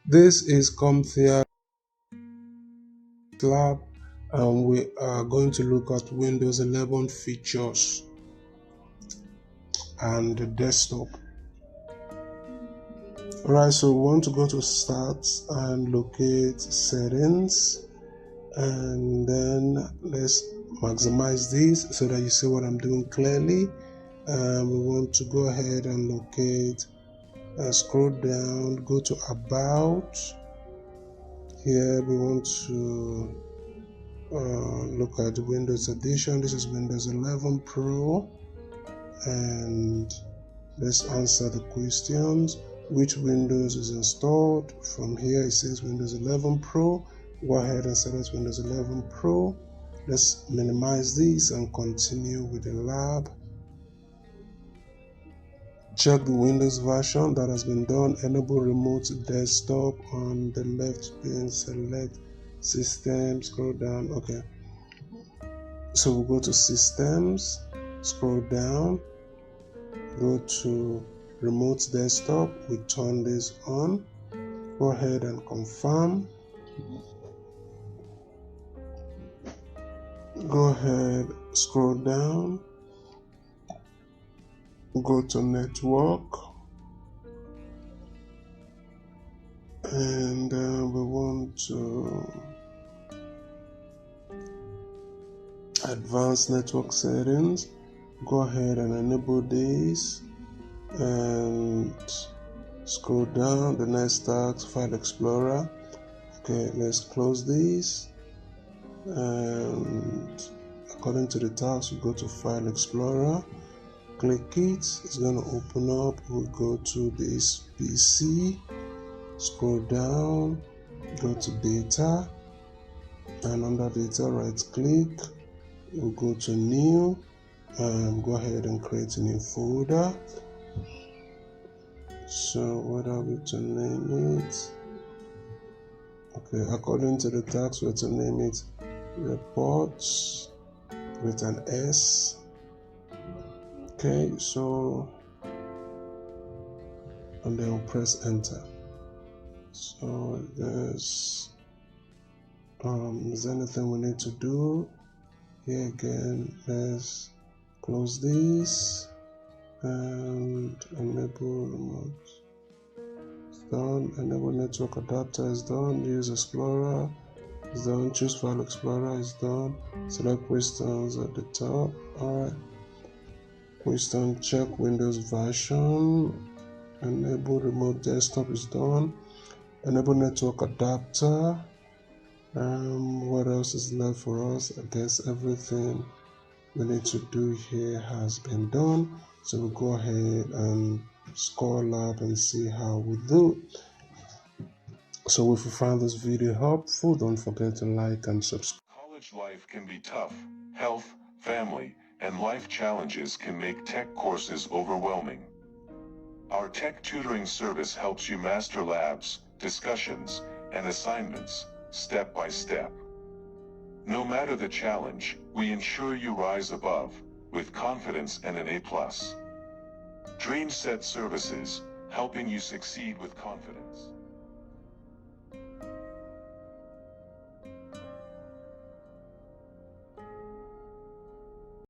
This is CompTIA Lab, and we are going to look at Windows 11 features and the desktop. Alright, so we want to go to Start and locate Settings, and then let's maximize this so that you see what I'm doing clearly. We want to go ahead and locate, scroll down, go to About. Here we want to look at Windows Edition. This is Windows 11 Pro, and let's answer the questions. Which Windows is installed? From here it says Windows 11 Pro. Go ahead and select Windows 11 Pro. Let's minimize this and continue with the lab. Check the Windows version. That has been done. Enable remote desktop. On the left pane, select System, scroll down. Okay, so we'll go to Systems, scroll down, go to Remote Desktop. We turn this on. Go ahead and confirm. Go ahead, scroll down, go to Network, and we want to Advanced Network Settings. Go ahead and enable this and scroll down. The next task, File Explorer. Okay, let's close this, and according to the task, we go to File Explorer, click it, it's going to open up. We'll go to this PC, scroll down, go to Data, and under Data, right click, we'll go to New, and go ahead and create a new folder. So what are we to name it? Okay, according to the task, we're to name it Reports with an S. Okay, so, and then we'll press Enter. So is there anything we need to do? Here again, let's close this and enable remote. It's done. Enable network adapter is done. Use Explorer is done. Choose File Explorer is done. Select questions at the top. Alright. Question, check Windows version. Enable remote desktop is done. Enable network adapter. What else is left for us? I guess everything we need to do here has been done. So we'll go ahead and score lab and see how we do. So if you found this video helpful, don't forget to like and subscribe. College life can be tough. Health, family, and life challenges can make tech courses overwhelming. Our tech tutoring service helps you master labs, discussions, and assignments, step by step. No matter the challenge, we ensure you rise above, with confidence and an A+. Dream Set Services, helping you succeed with confidence.